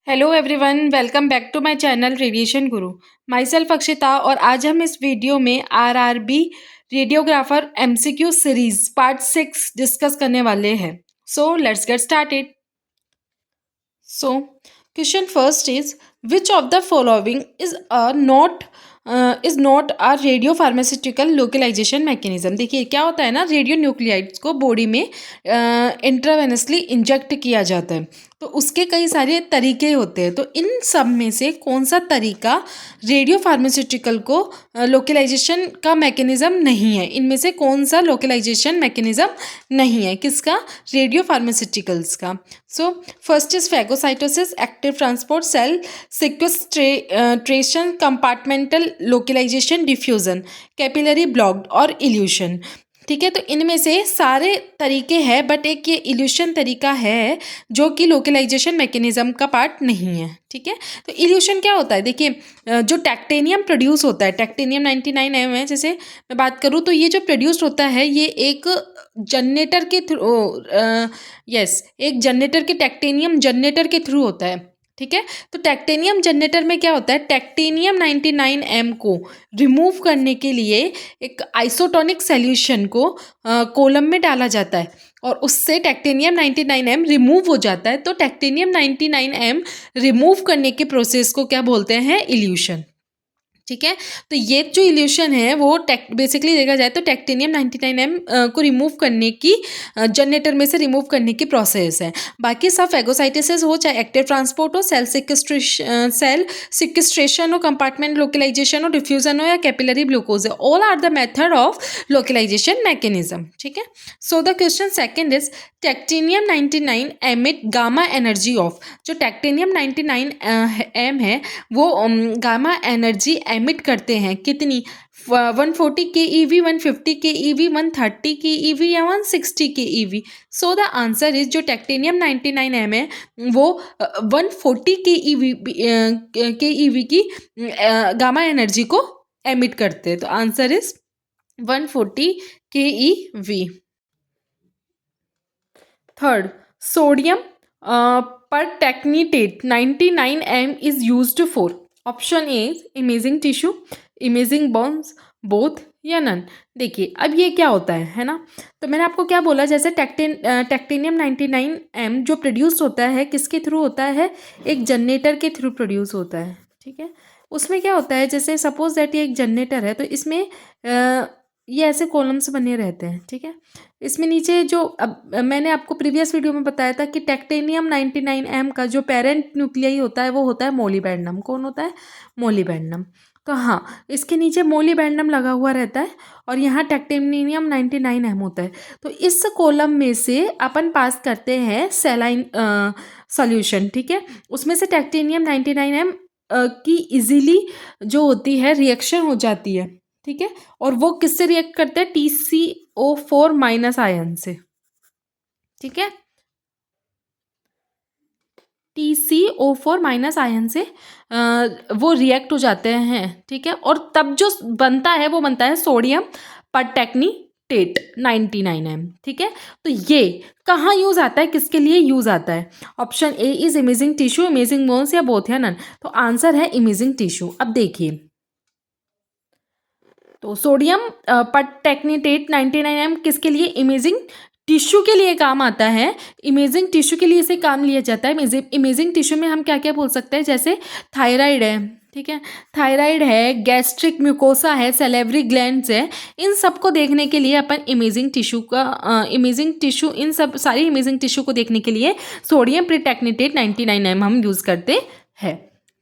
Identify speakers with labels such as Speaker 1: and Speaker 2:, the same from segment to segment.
Speaker 1: Hello everyone, welcome back to my channel radiation Guru. My self Akshita और आज हम इस वीडियो में RRB radiographer MCQ series part 6 discuss करने वाले हैं। So let's get started. So question first is which of the following is not a radio pharmaceutical localisation mechanism. देखिए क्या होता है ना, रेडियो न्यूक्लियाइड्स को बॉडी में इंट्रावेनसली इंजेक्ट किया जाता है, तो उसके कई सारे तरीके होते हैं। तो इन सब में से कौन सा तरीका रेडियो फार्मास्यूटिकल को लोकलाइजेशन का मैकेनिज्म नहीं है? इनमें से कौन सा लोकलाइजेशन मैकेनिज्म नहीं है? किसका? रेडियो फार्मास्यूटिकल्स का। So first is phagocytosis, active transport, cell sequestration, compartmental localisation, diffusion, capillary blocked और इल्यूशन। ठीक है, तो इनमें से सारे तरीके हैं, बट एक ये इल्यूशन तरीका है जो कि लोकलाइजेशन मैकेनिज्म का पार्ट नहीं है। ठीक है, तो इल्यूशन क्या होता है? देखिए जो टैक्टेनियम प्रोड्यूस होता है, टैक्टेनियम 99M है, जैसे मैं बात करूँ तो ये जो प्रोड्यूस होता है ये एक जनरेटर के थ्रू एक जनरेटर के टैक्टेनियम जनरेटर के थ्रू होता है। ठीक है, तो टैक्टेनियम जनरेटर में क्या होता है, टैक्टेनियम 99M को रिमूव करने के लिए एक आइसोटोनिक सॉल्यूशन को कॉलम में डाला जाता है और उससे टैक्टेनियम 99M रिमूव हो जाता है। तो टैक्टेनियम 99M रिमूव करने के प्रोसेस को क्या बोलते हैं? इल्यूशन। ठीक है, तो ये जो इल्यूशन है वो बेसिकली देखा जाए तो टैक्टेनियम 99M को रिमूव करने की जनरेटर में से रिमूव करने की प्रोसेस है। बाकी सब फैगोसाइटोसिस हो, चाहे एक्टिव ट्रांसपोर्ट हो, सेल सिक्वेस्ट्रेशन हो, कंपार्टमेंट लोकलाइजेशन हो, डिफ्यूजन हो या कैपिलरी ग्लूकोज है, all are the method of localization mechanism. ठीक है, so the question second is technetium 99 emit gamma energy of. जो टैक्टेनियम 99M है वो गामा एनर्जी एमिट करते हैं कितनी? 140 keV, 150 keV, 130 keV या 160 keV। So the answer is जो टैक्टेनियम 99M है वो 140 keV की गामा एनर्जी को एमिट करते हैं। तो answer is 140 keV। Third, sodium pertechnetate 99M is used for. Option A is imaging tissue, imaging bones, both या नन। देखिए अब ये क्या होता है ना, तो मैंने आपको क्या बोला, जैसे टैक्टेनियम 99M जो प्रोड्यूस होता है किसके थ्रू होता है? एक जनरेटर के थ्रू प्रोड्यूस होता है। ठीक है, उसमें क्या होता है, जैसे सपोज दैट ये एक जनरेटर है तो इसमें ये ऐसे कॉलम्स बने रहते हैं। ठीक है, इसमें नीचे जो अब मैंने आपको प्रीवियस वीडियो में बताया था कि टैक्टेनियम 99M का जो पेरेंट न्यूक्लियाई होता है वो होता है मोलिबेंडम। कौन होता है? मोलिबेंडम। तो हाँ, इसके नीचे मोलिबेंडम लगा हुआ रहता है और यहाँ टैक्टेनियम 99M होता है। तो इस कॉलम में से अपन पास करते हैं सेलाइन सॉल्यूशन। ठीक है, उसमें से टैक्टेनियम 99M की इजीली जो होती है रिएक्शन हो जाती है। ठीक है, और वो किससे रिएक्ट करते हैं? TCO4 माइनस आयन से। ठीक है, TCO4 माइनस आयन से वो रिएक्ट हो जाते हैं। ठीक है, और तब जो बनता है वो बनता है सोडियम परटेक्निटेट 99M। ठीक है, तो ये कहाँ यूज आता है, किसके लिए यूज आता है? Option A is imaging tissue, imaging bones या बोथ या नन। तो आंसर है इमेजिंग टिश्यू। अब देखिए, तो सोडियम परटेक्निटेट 99M किसके लिए? इमेजिंग टिश्यू के लिए काम आता है। इमेजिंग टिश्यू के लिए इसे काम लिया जाता है। इमेजिंग टिश्यू में हम क्या क्या बोल सकते हैं, जैसे थायराइड है। ठीक है, थायराइड है, गैस्ट्रिक म्यूकोसा है, सेलेवरी ग्लैंड्स है। इन सब को देखने के लिए अपन इमेजिंग टिश्यू इन सब सारी इमेजिंग टिश्यू को देखने के लिए सोडियम परटेक्निटेट 99M हम यूज करते हैं।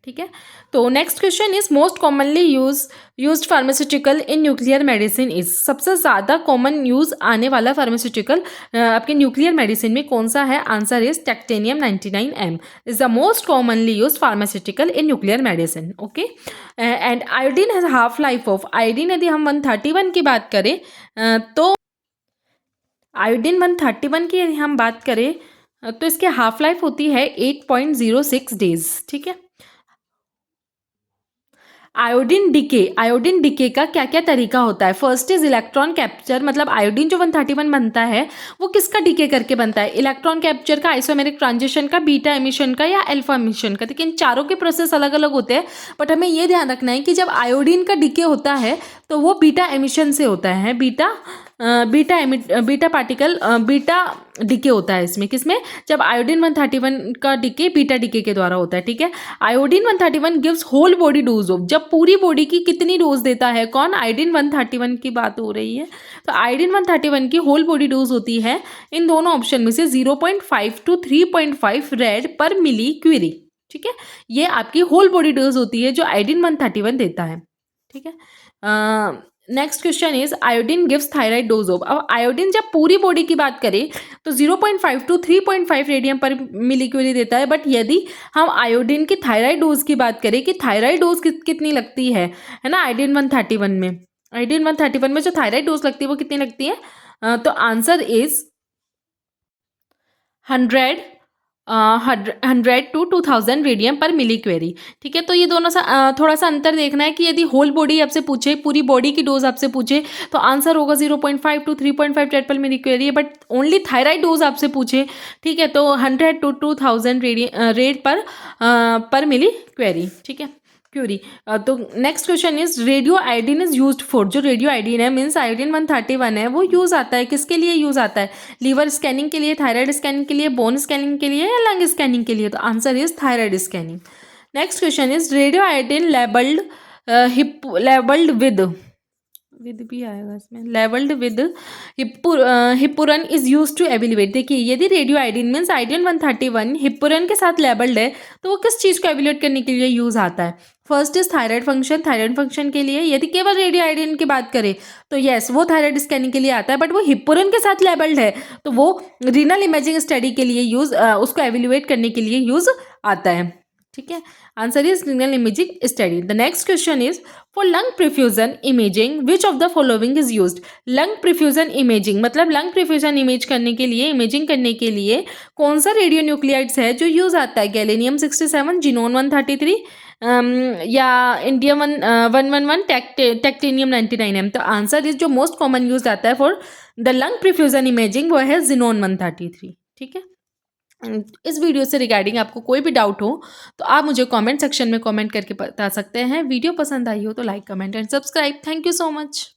Speaker 1: ठीक है, तो next question is most commonly used pharmaceutical in nuclear medicine is. सबसे ज़्यादा कॉमन यूज आने वाला फार्मास्यूटिकल आपके न्यूक्लियर मेडिसिन में कौन सा है? Answer is technetium 99M is the most commonly used pharmaceutical in nuclear medicine. Okay, and iodine has half life of. Iodine यदि हम 131 की बात करें तो आयोडीन 131 की यदि हम बात करें तो इसकी हाफ लाइफ होती है 8.06 डेज। ठीक है, आयोडीन डिके का क्या क्या तरीका होता है। फर्स्ट इज इलेक्ट्रॉन कैप्चर, मतलब आयोडीन जो 131 बनता है वो किसका डिके करके बनता है, इलेक्ट्रॉन कैप्चर का, आइसोमेरिक ट्रांजिशन का, बीटा एमिशन का या अल्फा एमिशन का। देखिए इन चारों के प्रोसेस अलग अलग होते हैं, बट हमें ये ध्यान रखना है कि जब आयोडीन का डिके होता है तो वो बीटा एमिशन से होता है, बीटा डिके होता है इसमें, किसमें, जब आयोडीन 131 का डिके बीटा डिके के द्वारा होता है। ठीक है, iodine 131 gives whole body dose of, जब पूरी बॉडी की कितनी डोज देता है, कौन, आयोडीन 131 की बात हो रही है। तो आयोडीन 131 की होल बॉडी डोज होती है इन दोनों ऑप्शन में से 0.5 to 3.5 रेड पर मिली क्यूरी। ठीक है, ये आपकी होल बॉडी डोज होती है जो आयोडीन 131 देता है। ठीक है, next question is iodine gives thyroid dose of. अब आयोडीन जब पूरी बॉडी की बात करें तो 0.5 to 3.5 रेडियम पर मिलीक्यूरी देता है, बट यदि हम आयोडीन की थायराइड डोज की बात करें कि थायराइड डोज कितनी लगती है ना आयोडीन 131 में, आयोडीन 131 में जो थायराइड डोज लगती है वो कितनी लगती है, तो आंसर इज 100 to 2000 रेडियम पर मिली क्वेरी। ठीक है, तो ये दोनों सा थोड़ा सा अंतर देखना है कि यदि होल बॉडी आपसे पूछे, पूरी बॉडी की डोज आपसे पूछे तो आंसर होगा 0.5 to 3.5 रेड पर मिली क्वेरी है, बट ओनली थायराइड डोज आपसे पूछे, ठीक है, तो 100 to 2000 रेड पर मिली क्वेरी। ठीक है, क्यूरी। तो next question is radio iodine is used for, जो रेडियो आयोडीन है मीन्स आयोडीन 131 है वो यूज आता है, किसके लिए यूज आता है, लीवर स्कैनिंग के लिए, थायराइड स्कैनिंग के लिए, बोन स्कैनिंग के लिए या लंग स्कैनिंग के लिए। तो answer is thyroid scanning. Next question is radio iodine labelled with भी आएगा इसमें, labelled with Hippuran is use to evaluate. देखिए यदि radio iodine means iodine 131 Hippuran के साथ लेबल्ड है तो वो किस चीज़ को एवेल्युएट करने के लिए यूज आता है। फर्स्ट इज थायराइड फंक्शन के लिए, यदि केवल रेडियो आयोडीन की बात करें तो यस वो थायराइड स्कैनिंग के लिए आता है, बट वो हिप्पुरन के साथ लेबल्ड है तो वो रीनल इमेजिंग स्टडी के लिए उसको एवेल्युएट करने के लिए यूज आता है। ठीक है, answer is renal imaging study. The next question is for lung perfusion imaging which of the following is used. Lung perfusion imaging मतलब लंग प्रिफ्यूजन इमेज करने के लिए, इमेजिंग करने के लिए कौन सा रेडियो न्यूक्लियाइड्स है जो यूज आता है, गैलेनियम 67, जिनोन 133 या इंडियम 111, टेक्टेनियम 99M। तो आंसर इज जो मोस्ट कॉमन यूज आता है for the lung perfusion imaging वो है जिनोन 133। ठीक है, इस वीडियो से रिगार्डिंग आपको कोई भी डाउट हो तो आप मुझे कमेंट सेक्शन में कमेंट करके बता सकते हैं। वीडियो पसंद आई हो तो like, comment and subscribe. Thank you so much.